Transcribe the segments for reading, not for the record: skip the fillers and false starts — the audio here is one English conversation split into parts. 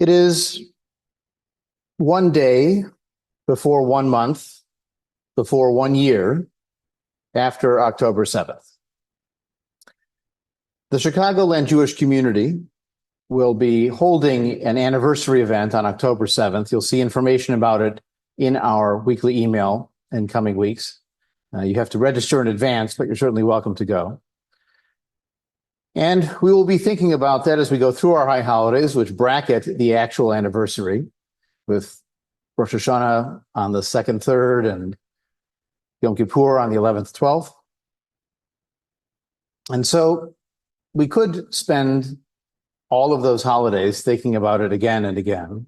It is one day before 1 month, before 1 year after October 7th. The Chicagoland Jewish community will be holding an anniversary event on October 7th. You'll see information about it in our weekly email in coming weeks. You have to register in advance, but you're certainly welcome to go. And we will be thinking about that as we go through our high holidays, which bracket the actual anniversary, with Rosh Hashanah on the 2nd, 3rd, and Yom Kippur on the 11th, 12th. And so we could spend all of those holidays thinking about it again and again.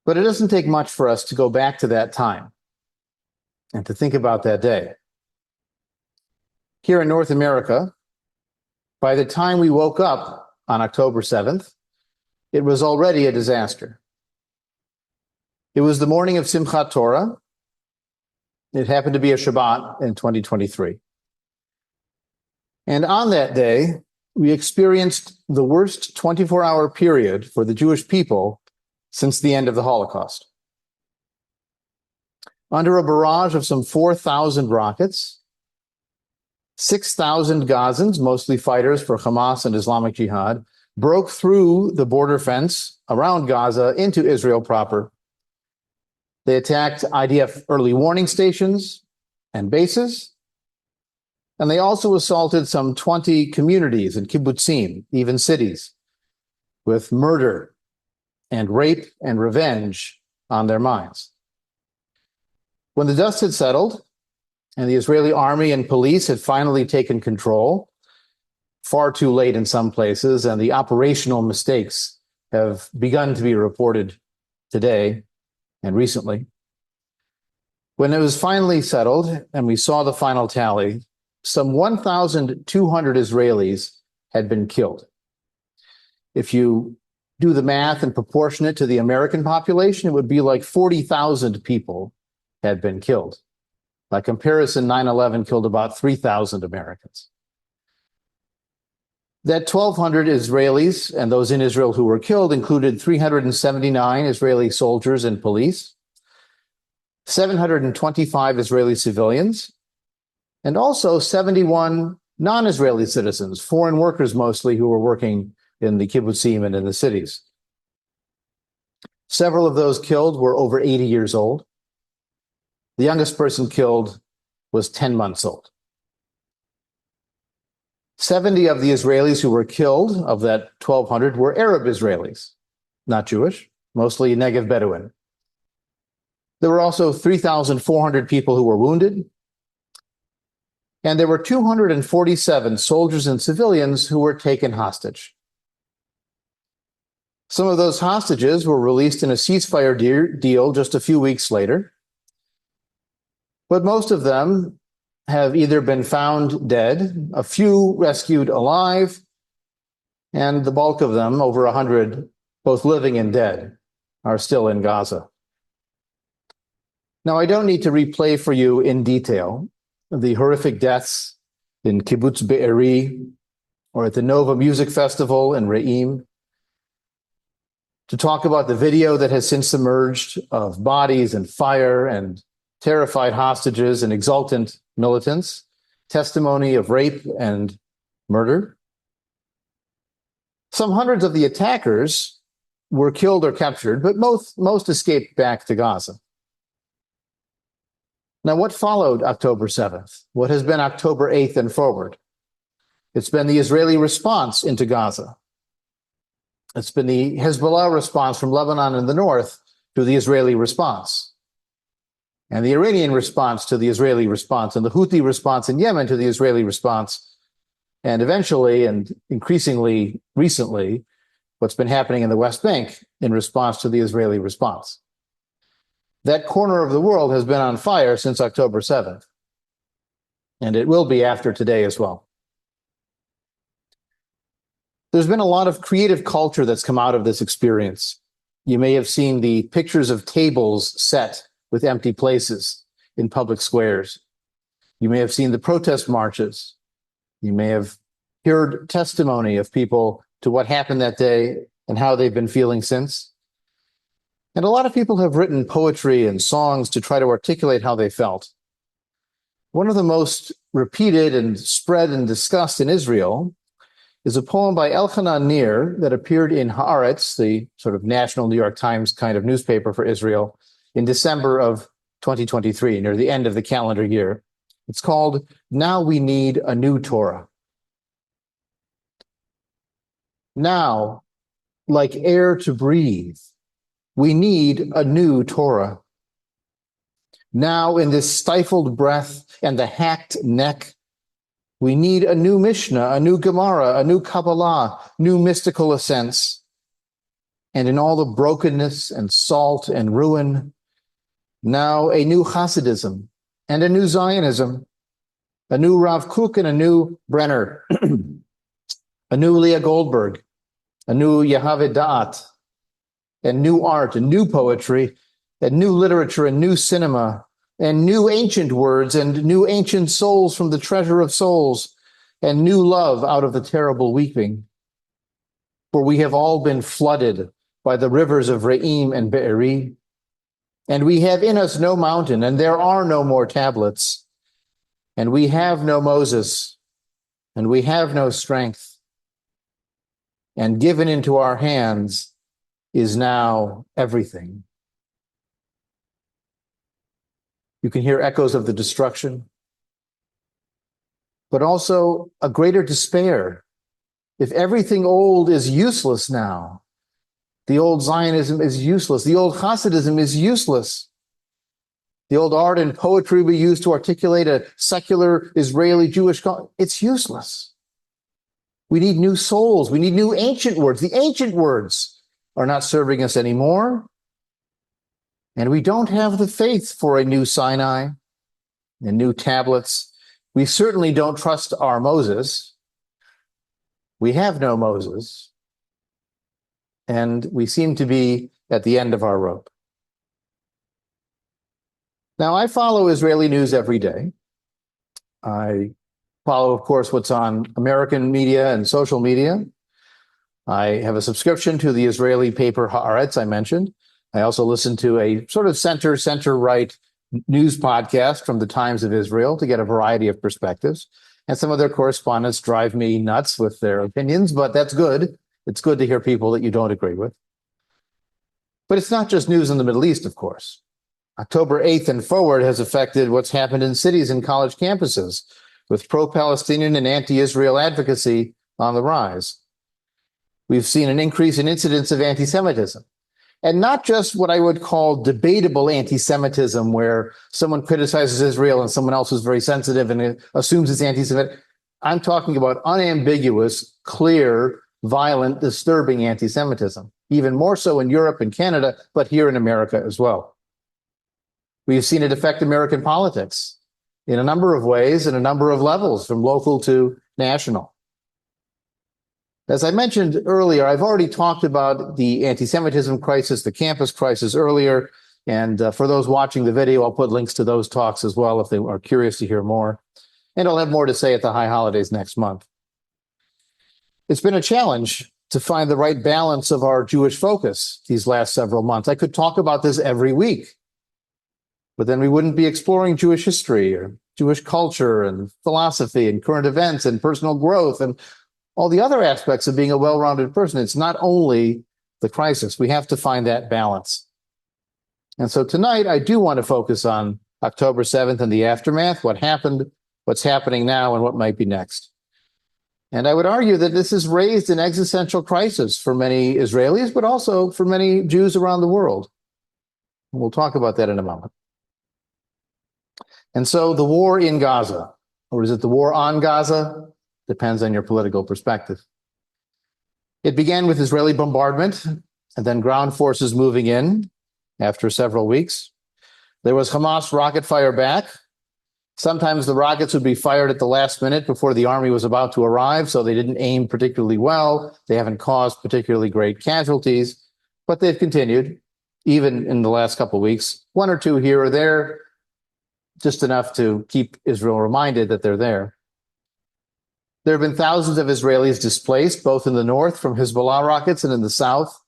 But it doesn't take much for us to go back to that time and to think about that day. Here in North America, by the time we woke up on October 7th, it was already a disaster. It was the morning of Simchat Torah. It happened to be a Shabbat in 2023. And on that day, we experienced the worst 24-hour period for the Jewish people since the end of the Holocaust. Under a barrage of some 4,000 rockets, 6,000 Gazans, mostly fighters for Hamas and Islamic Jihad, broke through the border fence around Gaza into Israel proper. They attacked IDF early warning stations and bases, and they also assaulted some 20 communities and kibbutzim, even cities, with murder and rape and revenge on their minds. When the dust had settled and the Israeli army and police had finally taken control, far too late in some places, and the operational mistakes have begun to be reported today and recently. When it was finally settled and we saw the final tally, some 1,200 Israelis had been killed. If you do the math and proportion it to the American population, it would be like 40,000 people had been killed. By comparison, 9/11 killed about 3,000 Americans. That 1,200 Israelis and those in Israel who were killed included 379 Israeli soldiers and police, 725 Israeli civilians, and also 71 non-Israeli citizens, foreign workers mostly, who were working in the kibbutzim and in the cities. Several of those killed were over 80 years old. The youngest person killed was 10 months old. 70 of the Israelis who were killed, of that 1,200, were Arab Israelis, not Jewish, mostly Negev Bedouin. There were also 3,400 people who were wounded, and there were 247 soldiers and civilians who were taken hostage. Some of those hostages were released in a ceasefire deal just a few weeks later, but most of them have either been found dead, a few rescued alive, and the bulk of them, over 100, both living and dead, are still in Gaza. Now, I don't need to replay for you in detail the horrific deaths in Kibbutz Be'eri or at the Nova Music Festival in Re'im, to talk about the video that has since emerged of bodies and fire and terrified hostages and exultant militants, testimony of rape and murder. Some hundreds of the attackers were killed or captured, but most escaped back to Gaza. Now, what followed October 7th? What has been October 8th and forward? It's been the Israeli response into Gaza. It's been the Hezbollah response from Lebanon in the north to the Israeli response, and the Iranian response to the Israeli response, and the Houthi response in Yemen to the Israeli response, and eventually, and increasingly recently, what's been happening in the West Bank in response to the Israeli response. That corner of the world has been on fire since October 7th, and it will be after today as well. There's been a lot of creative culture that's come out of this experience. You may have seen the pictures of tables set with empty places in public squares. You may have seen the protest marches. You may have heard testimony of people to what happened that day and how they've been feeling since. And a lot of people have written poetry and songs to try to articulate how they felt. One of the most repeated and spread and discussed in Israel is a poem by Elchanan Nir that appeared in Haaretz, the sort of national New York Times kind of newspaper for Israel, in December of 2023, near the end of the calendar year. It's called Now We Need a New Torah. Now, like air to breathe, we need a new Torah. Now, in this stifled breath and the hacked neck, we need a new Mishnah, a new Gemara, a new Kabbalah, new mystical ascents. And in all the brokenness and salt and ruin, now a new Hasidism and a new Zionism, a new Rav Kook and a new Brenner, a new Leah Goldberg, a new Yahweh Da'at, and new art and new poetry and new literature and new cinema and new ancient words and new ancient souls from the treasure of souls and new love out of the terrible weeping. For we have all been flooded by the rivers of Re'im and Be'eri, and we have in us no mountain, and there are no more tablets, and we have no Moses, and we have no strength, and given into our hands is now everything. You can hear echoes of the destruction, but also a greater despair. If everything old is useless now, the old Zionism is useless, the old Hasidism is useless, the old art and poetry we use to articulate a secular Israeli Jewish culture, it's useless. We need new souls. We need new ancient words. The ancient words are not serving us anymore. And we don't have the faith for a new Sinai and new tablets. We certainly don't trust our Moses. We have no Moses. And we seem to be at the end of our rope. Now, I follow Israeli news every day. I follow, of course, what's on American media and social media. I have a subscription to the Israeli paper Haaretz I mentioned. I also listen to a sort of center-right news podcast from the Times of Israel to get a variety of perspectives. And some of their correspondents drive me nuts with their opinions, but that's good. It's good to hear people that you don't agree with. But it's not just news in the Middle East, of course. October 8th and forward has affected what's happened in cities and college campuses, with pro-Palestinian and anti-Israel advocacy on the rise. We've seen an increase in incidents of anti-Semitism. And not just what I would call debatable anti-Semitism, where someone criticizes Israel and someone else is very sensitive and assumes it's anti-Semitic. I'm talking about unambiguous, clear, violent, disturbing anti-Semitism, even more so in Europe and Canada, but here in America as well. We've seen it affect American politics in a number of ways and a number of levels, from local to national. As I mentioned earlier, I've already talked about the anti-Semitism crisis, the campus crisis earlier, and for those watching the video, I'll put links to those talks as well if they are curious to hear more. And I'll have more to say at the High Holidays next month. It's been a challenge to find the right balance of our Jewish focus these last several months. I could talk about this every week, but then we wouldn't be exploring Jewish history or Jewish culture and philosophy and current events and personal growth and all the other aspects of being a well-rounded person. It's not only the crisis. We have to find that balance. And so tonight, I do want to focus on October 7th and the aftermath, what happened, what's happening now, and what might be next. And I would argue that this has raised an existential crisis for many Israelis, but also for many Jews around the world. And we'll talk about that in a moment. And so the war in Gaza, or is it the war on Gaza? Depends on your political perspective. It began with Israeli bombardment and then ground forces moving in after several weeks. There was Hamas rocket fire back. Sometimes the rockets would be fired at the last minute before the army was about to arrive, so they didn't aim particularly well. They haven't caused particularly great casualties, but they've continued, even in the last couple of weeks. One or two here or there, just enough to keep Israel reminded that they're there. There have been thousands of Israelis displaced, both in the north from Hezbollah rockets and in the south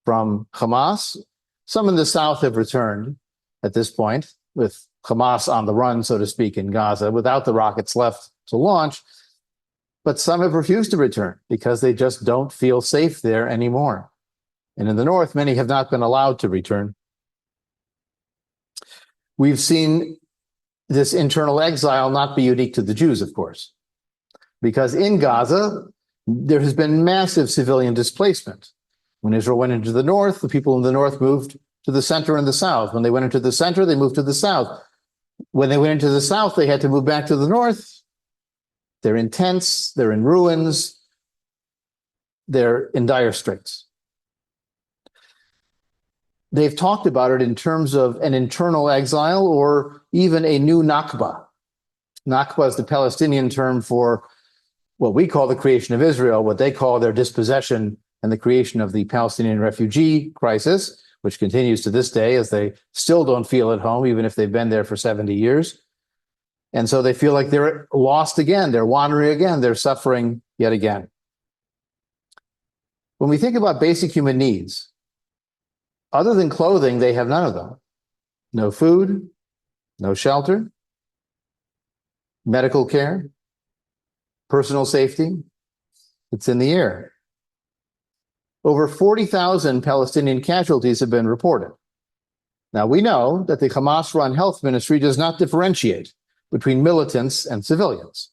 from Hamas. Some in the south have returned at this point, with Hamas on the run, so to speak, in Gaza, without the rockets left to launch. But some have refused to return because they just don't feel safe there anymore. And in the north, many have not been allowed to return. We've seen this internal exile not be unique to the Jews, of course, because in Gaza, there has been massive civilian displacement. When Israel went into the north, the people in the north moved to the center and the south. When they went into the center, they moved to the south. When they went into the south, they had to move back to the north. They're in tents, they're in ruins, they're in dire straits. They've talked about it in terms of an internal exile or even a new Nakba. Nakba is the Palestinian term for what we call the creation of Israel, what they call their dispossession and the creation of the Palestinian refugee crisis, which continues to this day as they still don't feel at home, even if they've been there for 70 years. And so they feel like they're lost again, they're wandering again, they're suffering yet again. When we think about basic human needs, other than clothing, they have none of them. No food, no shelter, medical care, personal safety. It's in the air. Over 40,000 Palestinian casualties have been reported. Now, we know that the Hamas-run health ministry does not differentiate between militants and civilians.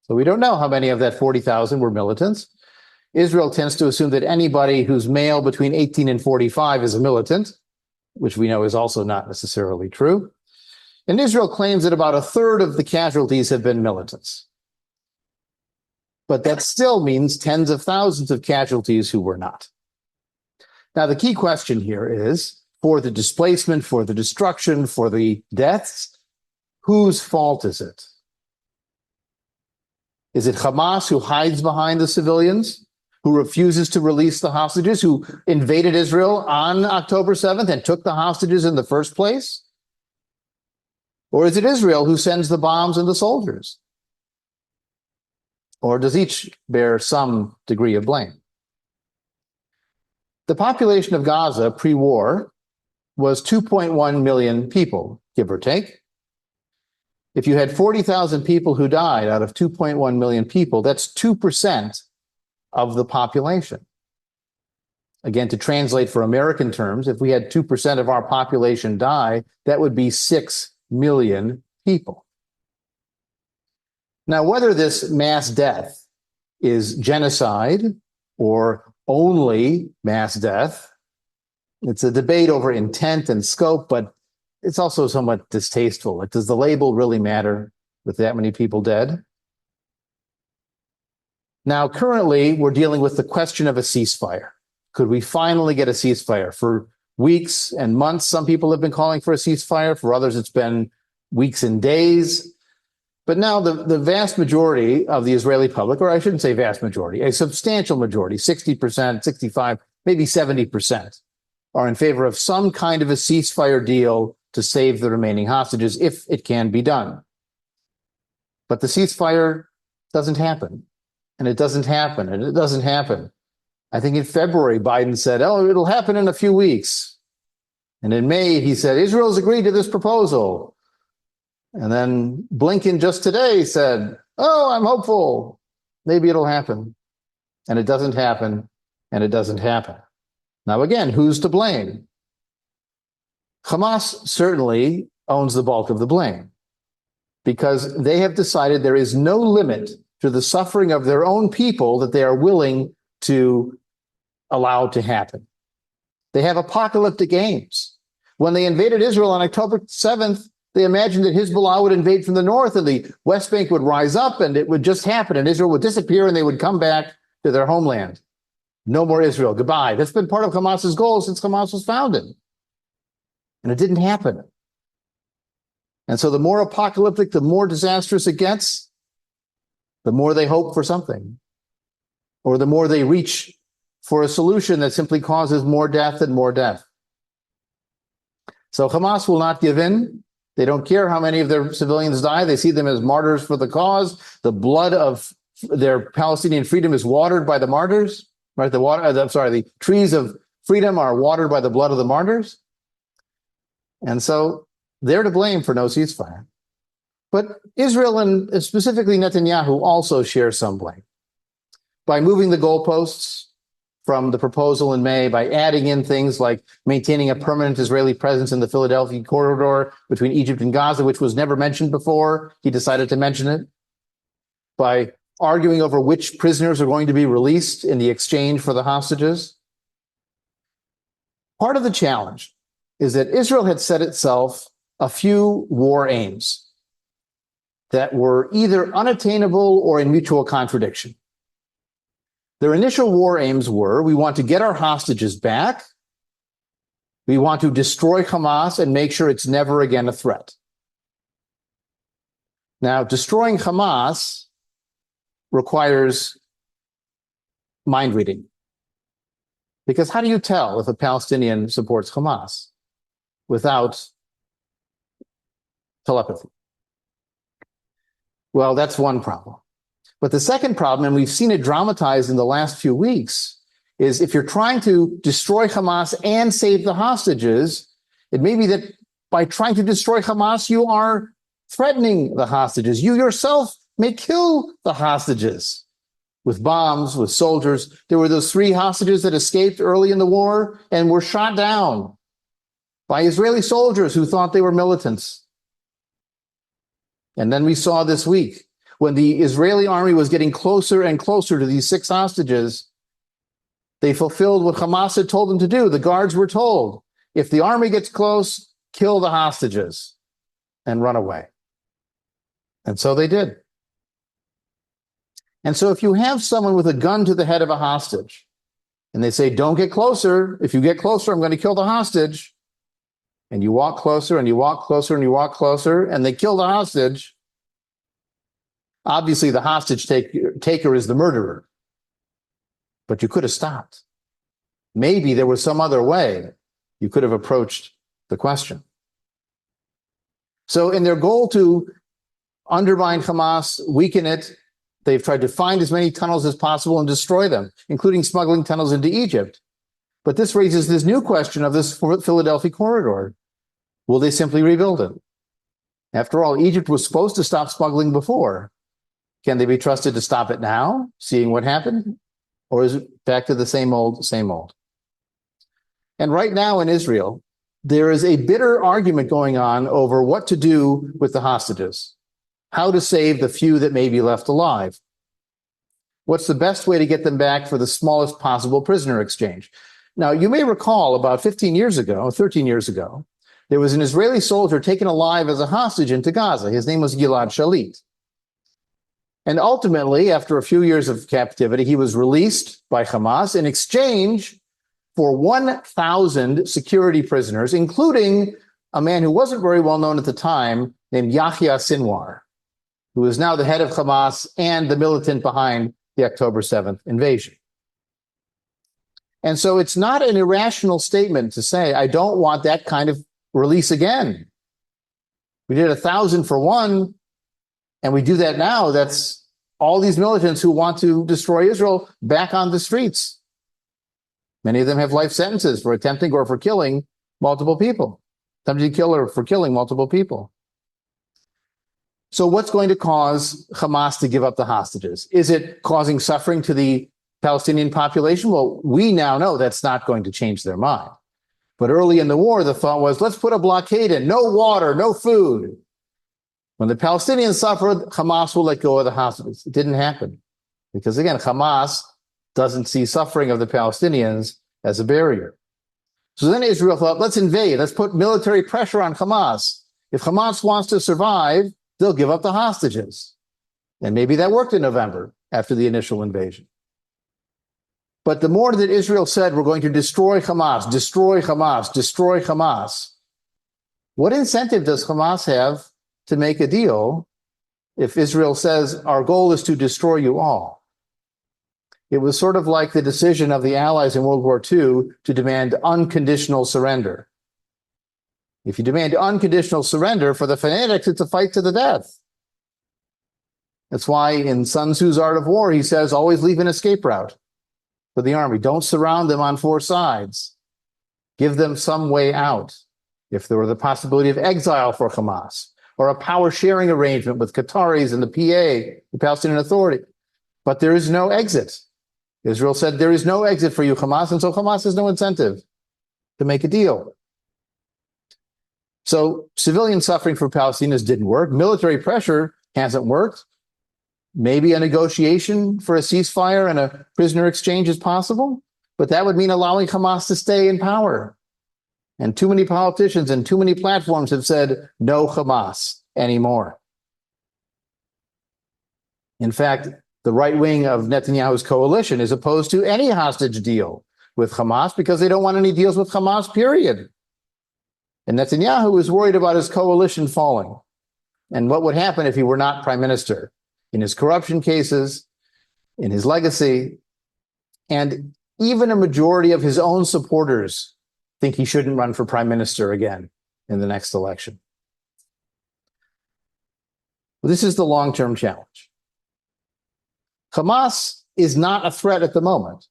So we don't know how many of that 40,000 were militants. Israel tends to assume that anybody who's male between 18 and 45 is a militant, which we know is also not necessarily true. And Israel claims that about a third of the casualties have been militants. But that still means tens of thousands of casualties who were not. Now, the key question here is, for the displacement, for the destruction, for the deaths, whose fault is it? Is it Hamas, who hides behind the civilians, who refuses to release the hostages, who invaded Israel on October 7th and took the hostages in the first place? Or is it Israel who sends the bombs and the soldiers? Or does each bear some degree of blame? The population of Gaza pre-war was 2.1 million people, give or take. If you had 40,000 people who died out of 2.1 million people, that's 2% of the population. Again, to translate for American terms, if we had 2% of our population die, that would be 6 million people. Now, whether this mass death is genocide or only mass death, it's a debate over intent and scope, but it's also somewhat distasteful. Like, does the label really matter with that many people dead? Now, currently, we're dealing with the question of a ceasefire. Could we finally get a ceasefire? For weeks and months, some people have been calling for a ceasefire. For others, it's been weeks and days. But now the vast majority of the Israeli public, or I shouldn't say vast majority, a substantial majority, 60%, 65, maybe 70%, are in favor of some kind of a ceasefire deal to save the remaining hostages if it can be done. But the ceasefire doesn't happen. And it doesn't happen, and it doesn't happen. I think in February, Biden said, oh, it'll happen in a few weeks. And in May, he said, Israel's agreed to this proposal. And then Blinken just today said, oh, I'm hopeful. Maybe it'll happen. And it doesn't happen, and it doesn't happen. Now, again, who's to blame? Hamas certainly owns the bulk of the blame because they have decided there is no limit to the suffering of their own people that they are willing to allow to happen. They have apocalyptic aims. When they invaded Israel on October 7th, they imagined that Hezbollah would invade from the north and the West Bank would rise up and it would just happen and Israel would disappear and they would come back to their homeland. No more Israel. Goodbye. That's been part of Hamas's goal since Hamas was founded. And it didn't happen. And so the more apocalyptic, the more disastrous it gets, the more they hope for something, or the more they reach for a solution that simply causes more death and more death. So Hamas will not give in. They don't care how many of their civilians die. They see them as martyrs for the cause. The blood of their Palestinian freedom is watered by the martyrs, right? The trees of freedom are watered by the blood of the martyrs. And so they're to blame for no ceasefire. But Israel and specifically Netanyahu also share some blame by moving the goalposts from the proposal in May, by adding in things like maintaining a permanent Israeli presence in the Philadelphia corridor between Egypt and Gaza, which was never mentioned before. He decided to mention it. By arguing over which prisoners are going to be released in the exchange for the hostages. Part of the challenge is that Israel had set itself a few war aims that were either unattainable or in mutual contradiction. Their initial war aims were, we want to get our hostages back, we want to destroy Hamas and make sure it's never again a threat. Now, destroying Hamas requires mind reading. Because how do you tell if a Palestinian supports Hamas without telepathy? Well, that's one problem. But the second problem, and we've seen it dramatized in the last few weeks, is if you're trying to destroy Hamas and save the hostages, it may be that by trying to destroy Hamas, you are threatening the hostages. You yourself may kill the hostages with bombs, with soldiers. There were those 3 hostages that escaped early in the war and were shot down by Israeli soldiers who thought they were militants. And then we saw this week, when the Israeli army was getting closer and closer to these 6 hostages, they fulfilled what Hamas had told them to do. The guards were told, if the army gets close, kill the hostages and run away. And so they did. And so if you have someone with a gun to the head of a hostage, and they say, don't get closer. If you get closer, I'm going to kill the hostage. And you walk closer, and you walk closer, and you walk closer, and they kill the hostage. Obviously, the hostage taker is the murderer. But you could have stopped. Maybe there was some other way you could have approached the question. So in their goal to undermine Hamas, weaken it, they've tried to find as many tunnels as possible and destroy them, including smuggling tunnels into Egypt. But this raises this new question of this Philadelphia corridor. Will they simply rebuild it? After all, Egypt was supposed to stop smuggling before. Can they be trusted to stop it now, seeing what happened? Or is it back to the same old, same old? And right now in Israel, there is a bitter argument going on over what to do with the hostages, how to save the few that may be left alive. What's the best way to get them back for the smallest possible prisoner exchange? Now, you may recall about 13 years ago, there was an Israeli soldier taken alive as a hostage into Gaza. His name was Gilad Shalit. And ultimately, after a few years of captivity, he was released by Hamas in exchange for 1,000 security prisoners, including a man who wasn't very well known at the time named Yahya Sinwar, who is now the head of Hamas and the militant behind the October 7th invasion. And so it's not an irrational statement to say, I don't want that kind of release again. We did 1,000 for one, and we do that now. That's all these militants who want to destroy Israel back on the streets. Many of them have life sentences for attempting or for killing multiple people. Attempting to kill or for killing multiple people. So what's going to cause Hamas to give up the hostages? Is it causing suffering to the Palestinian population? Well, we now know that's not going to change their mind. But early in the war, the thought was, let's put a blockade in. No water, no food. When the Palestinians suffered, Hamas will let go of the hostages. It didn't happen. Because again, Hamas doesn't see suffering of the Palestinians as a barrier. So then Israel thought, let's invade. Let's put military pressure on Hamas. If Hamas wants to survive, they'll give up the hostages. And maybe that worked in November after the initial invasion. But the more that Israel said, we're going to destroy Hamas, destroy Hamas, destroy Hamas, what incentive does Hamas have to make a deal if Israel says, our goal is to destroy you all? It was sort of like the decision of the Allies in World War II to demand unconditional surrender. If you demand unconditional surrender for the fanatics, it's a fight to the death. That's why in Sun Tzu's Art of War, he says, always leave an escape route for the army. Don't surround them on four sides. Give them some way out. If there were the possibility of exile for Hamas, or a power sharing arrangement with Qataris and the PA, the Palestinian Authority. But there is no exit. Israel said there is no exit for you, Hamas, and so Hamas has no incentive to make a deal. So civilian suffering for Palestinians didn't work. Military pressure hasn't worked. Maybe a negotiation for a ceasefire and a prisoner exchange is possible, but that would mean allowing Hamas to stay in power. And too many politicians and too many platforms have said no Hamas anymore. In fact, the right wing of Netanyahu's coalition is opposed to any hostage deal with Hamas because they don't want any deals with Hamas, period. And Netanyahu is worried about his coalition falling and what would happen if he were not prime minister in his corruption cases, in his legacy, and even a majority of his own supporters think he shouldn't run for prime minister again in the next election. Well, this is the long-term challenge. Hamas is not a threat at the moment.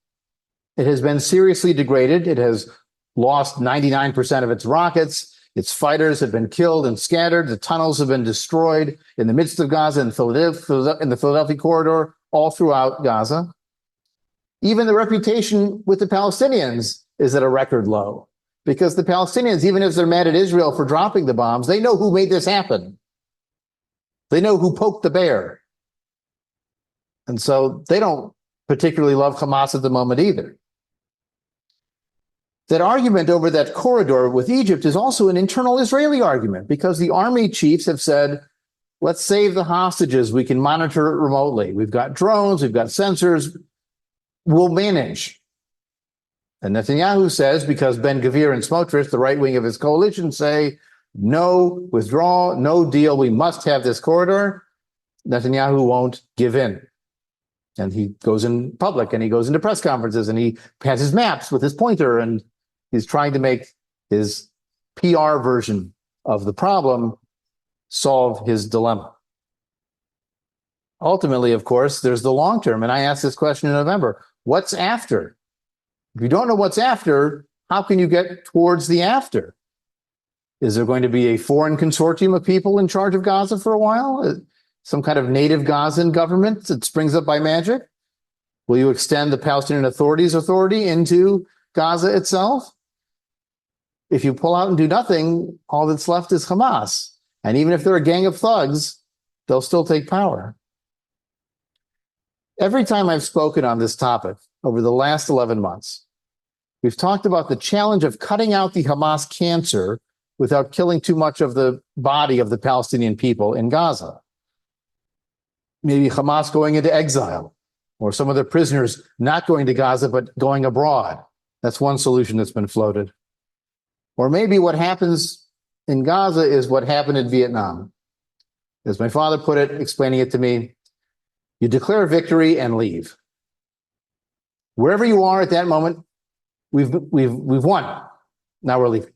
It has been seriously degraded. It has lost 99% of its rockets. Its fighters have been killed and scattered. The tunnels have been destroyed in the midst of Gaza and in the Philadelphia corridor, all throughout Gaza. Even the reputation with the Palestinians is at a record low because the Palestinians, even if they're mad at Israel for dropping the bombs, they know who made this happen. They know who poked the bear. And so they don't particularly love Hamas at the moment either. That argument over that corridor with Egypt is also an internal Israeli argument because the army chiefs have said, let's save the hostages. We can monitor it remotely. We've got drones. We've got sensors. We'll manage. And Netanyahu says, because Ben Gvir and Smotrich, the right wing of his coalition, say, no withdrawal, no deal. We must have this corridor. Netanyahu won't give in. And he goes in public and he goes into press conferences and he has his maps with his pointer and he's trying to make his PR version of the problem solve his dilemma. Ultimately, of course, there's the long term. And I asked this question in November. What's after? If you don't know what's after, how can you get towards the after? Is there going to be a foreign consortium of people in charge of Gaza for a while? Some kind of native Gazan government that springs up by magic? Will you extend the Palestinian Authority's authority into Gaza itself? If you pull out and do nothing, all that's left is Hamas. And even if they're a gang of thugs, they'll still take power. Every time I've spoken on this topic over the last 11 months, we've talked about the challenge of cutting out the Hamas cancer without killing too much of the body of the Palestinian people in Gaza. Maybe Hamas going into exile, or some of the prisoners not going to Gaza but going abroad. That's one solution that's been floated. Or maybe what happens in Gaza is what happened in Vietnam. As my father put it, explaining it to me, you declare victory and leave. Wherever you are at that moment, we've won. Now we're leaving.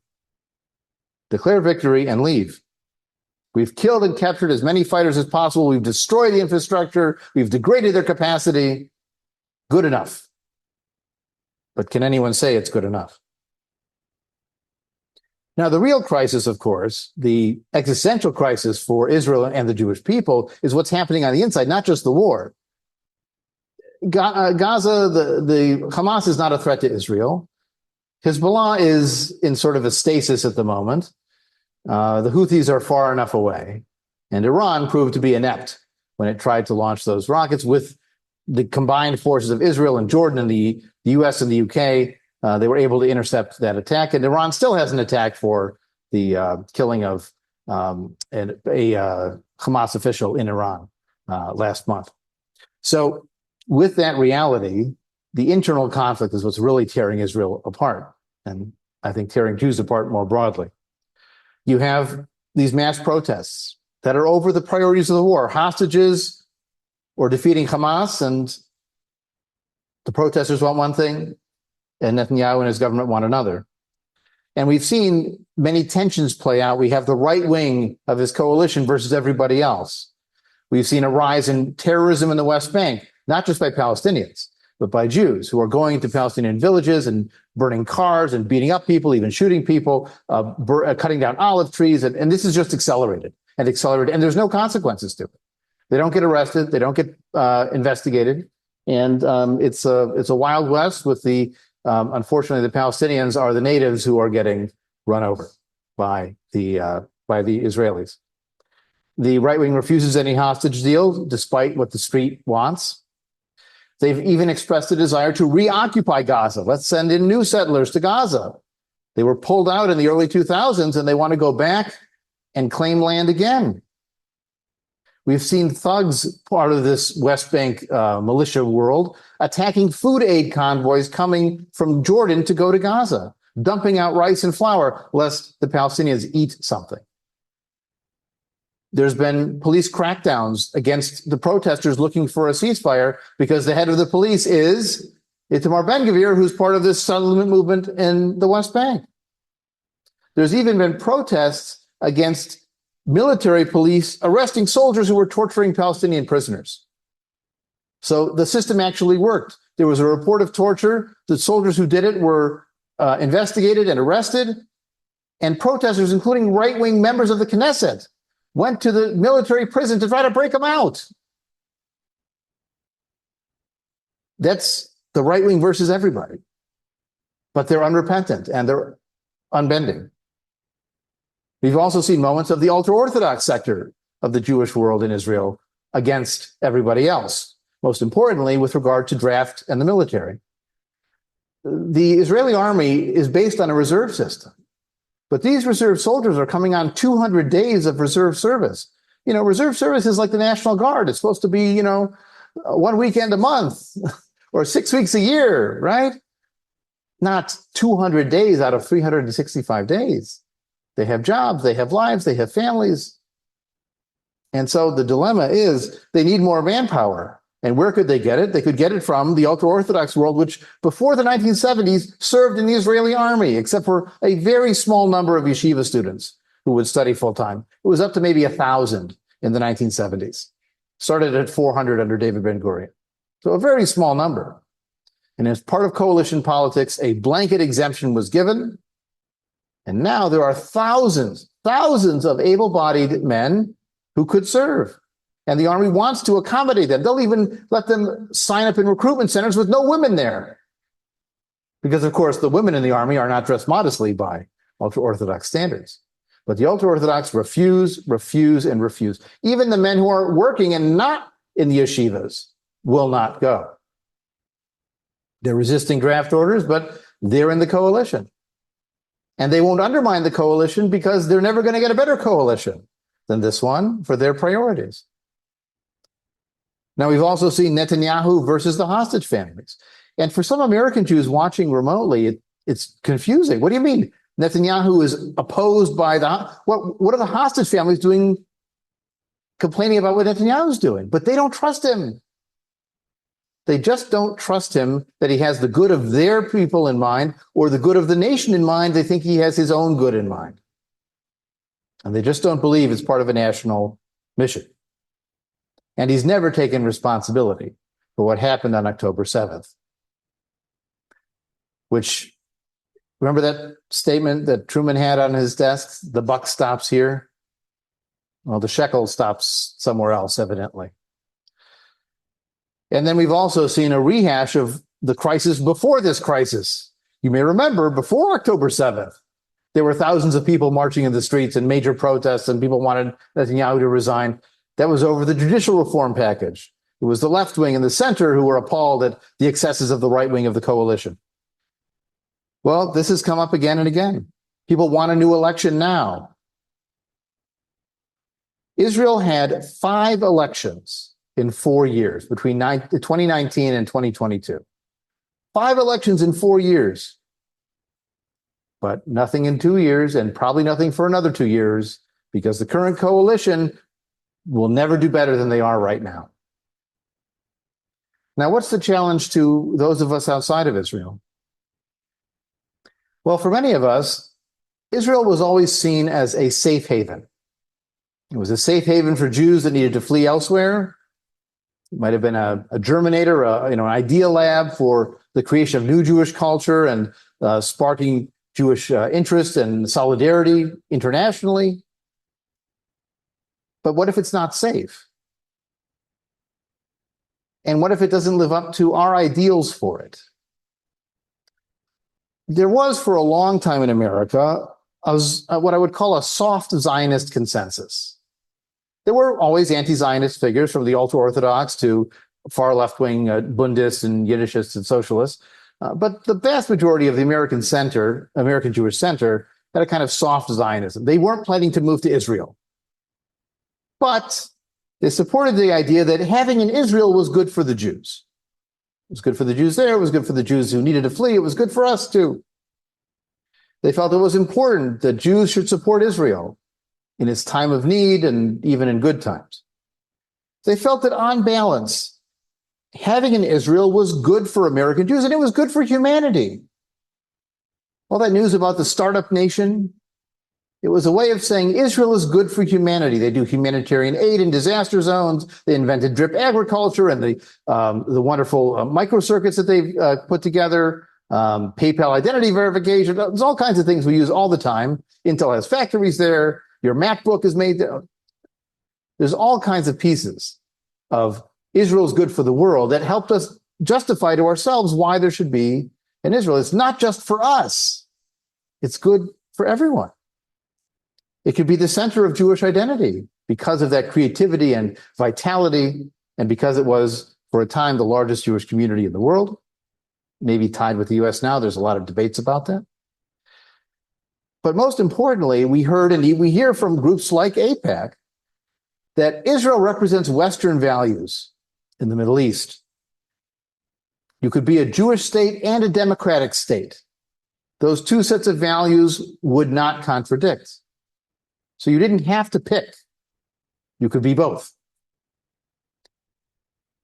Declare victory and leave. We've killed and captured as many fighters as possible. We've destroyed the infrastructure. We've degraded their capacity. Good enough. But can anyone say it's good enough? Now, the real crisis, of course, the existential crisis for Israel and the Jewish people is what's happening on the inside, not just the war. Gaza, the Hamas is not a threat to Israel. Hezbollah is in sort of a stasis at the moment. The Houthis are far enough away. And Iran proved to be inept when it tried to launch those rockets with the combined forces of Israel and Jordan and the US and the UK. They were able to intercept that attack. And Iran still hasn't attacked for the killing of a Hamas official in Iran last month. So with that reality, the internal conflict is what's really tearing Israel apart. And I think tearing Jews apart more broadly. You have these mass protests that are over the priorities of the war, hostages or defeating Hamas, and the protesters want one thing, and Netanyahu and his government want another. And we've seen many tensions play out. We have the right wing of his coalition versus everybody else. We've seen a rise in terrorism in the West Bank, not just by Palestinians, but by Jews who are going into Palestinian villages and burning cars and beating up people, even shooting people, cutting down olive trees. And this is just accelerated and accelerated. And there's no consequences to it. They don't get arrested. They don't get investigated. And it's a Wild West with unfortunately, the Palestinians are the natives who are getting run over by the Israelis. The right wing refuses any hostage deal, despite what the street wants. They've even expressed a desire to reoccupy Gaza. Let's send in new settlers to Gaza. They were pulled out in the early 2000s, and they want to go back and claim land again. We've seen thugs, part of this West Bank militia world, attacking food aid convoys coming from Jordan to go to Gaza, dumping out rice and flour lest the Palestinians eat something. There's been police crackdowns against the protesters looking for a ceasefire because the head of the police is Itamar Ben-Gvir, who's part of this settlement movement in the West Bank. There's even been protests against military police arresting soldiers who were torturing Palestinian prisoners. So the system actually worked. There was a report of torture. The soldiers who did it were investigated and arrested. And protesters, including right-wing members of the Knesset, went to the military prison to try to break them out. That's the right wing versus everybody. But they're unrepentant and they're unbending. We've also seen moments of the ultra-Orthodox sector of the Jewish world in Israel against everybody else, most importantly with regard to draft and the military. The Israeli army is based on a reserve system. But these reserve soldiers are coming on 200 days of reserve service. You know, reserve service is like the National Guard. It's supposed to be, 1 weekend a month or 6 weeks a year, right? Not 200 days out of 365 days. They have jobs, they have lives, they have families. And so the dilemma is they need more manpower. And where could they get it? They could get it from the ultra-Orthodox world, which before the 1970s served in the Israeli army, except for a very small number of yeshiva students who would study full-time. It was up to maybe 1,000 in the 1970s. Started at 400 under David Ben-Gurion. So a very small number. And as part of coalition politics, a blanket exemption was given. And now there are thousands of able-bodied men who could serve. And the army wants to accommodate them. They'll even let them sign up in recruitment centers with no women there. Because, of course, the women in the army are not dressed modestly by ultra-Orthodox standards. But the ultra-Orthodox refuse. Even the men who are working and not in the yeshivas will not go. They're resisting draft orders, but they're in the coalition. And they won't undermine the coalition because they're never going to get a better coalition than this one for their priorities. Now, we've also seen Netanyahu versus the hostage families. And for some American Jews watching remotely, it's confusing. What do you mean Netanyahu is opposed by what are the hostage families doing, complaining about what Netanyahu's doing? But they don't trust him. They just don't trust him that he has the good of their people in mind or the good of the nation in mind. They think he has his own good in mind. And they just don't believe it's part of a national mission. And he's never taken responsibility for what happened on October 7th. Which, remember that statement that Truman had on his desk? The buck stops here. Well, the shekel stops somewhere else, evidently. And then we've also seen a rehash of the crisis before this crisis. You may remember, before October 7th, there were thousands of people marching in the streets and major protests, and people wanted Netanyahu to resign. That was over the judicial reform package. It was the left wing and the center who were appalled at the excesses of the right wing of the coalition. Well, this has come up again and again. People want a new election now. Israel had 5 elections in 4 years, between 2019 and 2022. 5 elections in 4 years. But nothing in 2 years, and probably nothing for another 2 years, because the current coalition will never do better than they are right now. Now, what's the challenge to those of us outside of Israel? Well, for many of us, Israel was always seen as a safe haven. It was a safe haven for Jews that needed to flee elsewhere. It might have been a germinator, an idea lab for the creation of new Jewish culture and sparking Jewish interest and solidarity internationally. But what if it's not safe? And what if it doesn't live up to our ideals for it? There was, for a long time in America, what I would call a soft Zionist consensus. There were always anti-Zionist figures, from the ultra-Orthodox to far left-wing Bundists and Yiddishists and socialists. But the vast majority of the American Jewish center, had a kind of soft Zionism. They weren't planning to move to Israel. But they supported the idea that having an Israel was good for the Jews. It was good for the Jews there. It was good for the Jews who needed to flee. It was good for us too. They felt it was important that Jews should support Israel in its time of need and even in good times. They felt that on balance, having an Israel was good for American Jews, and it was good for humanity. All that news about the startup nation, it was a way of saying Israel is good for humanity. They do humanitarian aid in disaster zones. They invented drip agriculture and the wonderful microcircuits that they've put together, PayPal identity verification. There's all kinds of things we use all the time. Intel has factories there. Your MacBook is made there. There's all kinds of pieces of Israel's good for the world that helped us justify to ourselves why there should be an Israel. It's not just for us. It's good for everyone. It could be the center of Jewish identity because of that creativity and vitality, and because it was, for a time, the largest Jewish community in the world, maybe tied with the US now. There's a lot of debates about that. But most importantly, we hear from groups like AIPAC that Israel represents Western values in the Middle East. You could be a Jewish state and a democratic state. Those two sets of values would not contradict. So you didn't have to pick. You could be both.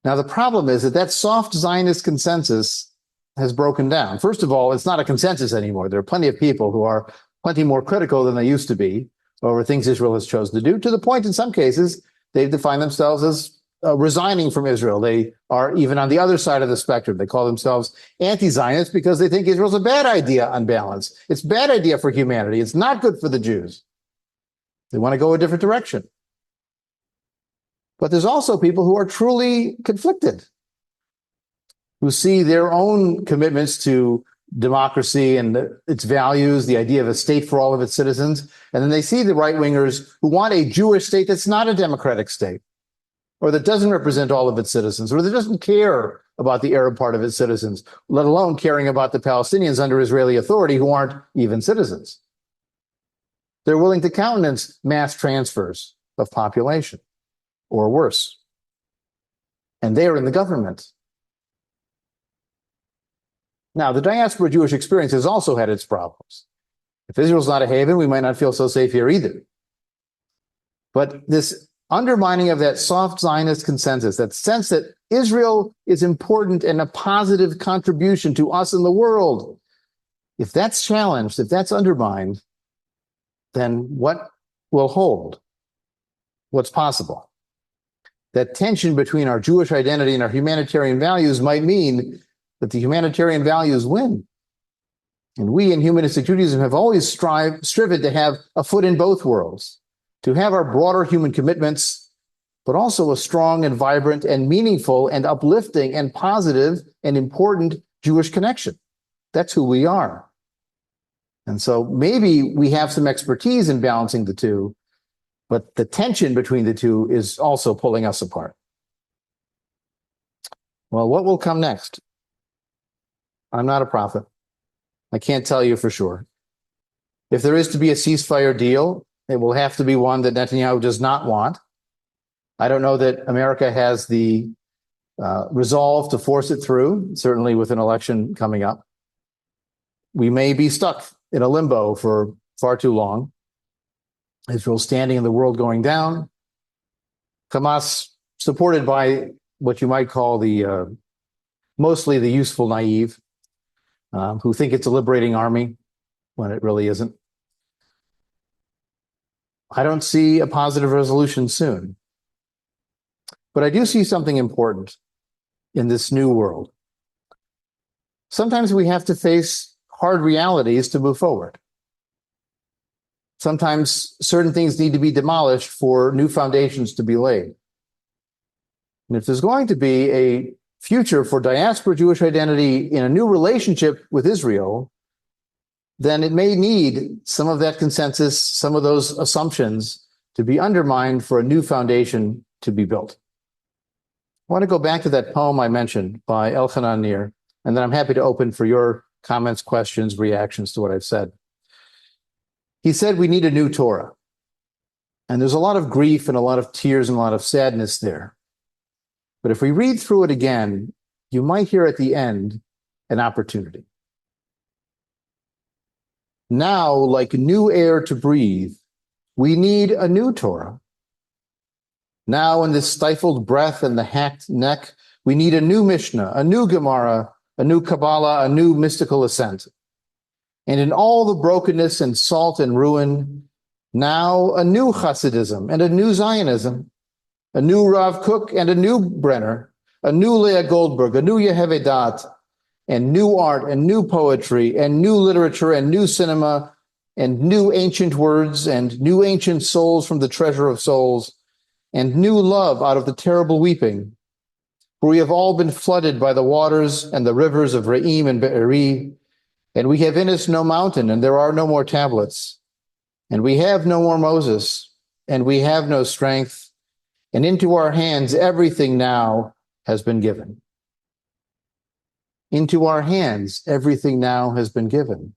Now, the problem is that soft Zionist consensus has broken down. First of all, it's not a consensus anymore. There are plenty of people who are plenty more critical than they used to be over things Israel has chosen to do, to the point in some cases they've defined themselves as resigning from Israel. They are even on the other side of the spectrum. They call themselves anti-Zionist because they think Israel's a bad idea on balance. It's a bad idea for humanity. It's not good for the Jews. They want to go a different direction. But there's also people who are truly conflicted, who see their own commitments to democracy and its values, the idea of a state for all of its citizens, and then they see the right-wingers who want a Jewish state that's not a democratic state, or that doesn't represent all of its citizens, or that doesn't care about the Arab part of its citizens, let alone caring about the Palestinians under Israeli authority who aren't even citizens. They're willing to countenance mass transfers of population, or worse. And they are in the government. Now, the diaspora Jewish experience has also had its problems. If Israel's not a haven, we might not feel so safe here either. But this undermining of that soft Zionist consensus, that sense that Israel is important and a positive contribution to us in the world, if that's challenged, if that's undermined, then what will hold? What's possible? That tension between our Jewish identity and our humanitarian values might mean that the humanitarian values win. And we in Humanistic Judaism have always striven to have a foot in both worlds, to have our broader human commitments, but also a strong and vibrant and meaningful and uplifting and positive and important Jewish connection. That's who we are. And so maybe we have some expertise in balancing the two, but the tension between the two is also pulling us apart. Well, what will come next? I'm not a prophet. I can't tell you for sure. If there is to be a ceasefire deal, it will have to be one that Netanyahu does not want. I don't know that America has the resolve to force it through, certainly with an election coming up. We may be stuck in a limbo for far too long. Israel standing in the world going down. Hamas supported by what you might call the mostly the useful naive, who think it's a liberating army when it really isn't. I don't see a positive resolution soon. But I do see something important in this new world. Sometimes we have to face hard realities to move forward. Sometimes certain things need to be demolished for new foundations to be laid. And if there's going to be a future for diaspora Jewish identity in a new relationship with Israel, then it may need some of that consensus, some of those assumptions to be undermined for a new foundation to be built. I want to go back to that poem I mentioned by Elchanan Nir, and then I'm happy to open for your comments, questions, reactions to what I've said. He said we need a new Torah. And there's a lot of grief and a lot of tears and a lot of sadness there. But if we read through it again, you might hear at the end an opportunity. Now, like new air to breathe, we need a new Torah. Now, in this stifled breath and the hacked neck, we need a new Mishnah, a new Gemara, a new Kabbalah, a new mystical ascent. And in all the brokenness and salt and ruin, now a new Hasidism and a new Zionism, a new Rav Kook and a new Brenner, a new Leah Goldberg, a new Yehevedat, and new art and new poetry and new literature and new cinema and new ancient words and new ancient souls from the treasure of souls and new love out of the terrible weeping. For we have all been flooded by the waters and the rivers of Re'im and Be'eri, and we have in us no mountain, and there are no more tablets, and we have no more Moses, and we have no strength, and into our hands everything now has been given. Into our hands everything now has been given,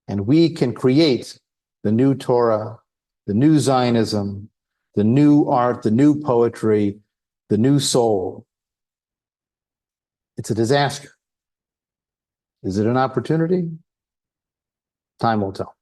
and we can create the new Torah, the new Zionism, the new art, the new poetry, the new soul. It's a disaster. Is it an opportunity? Time will tell.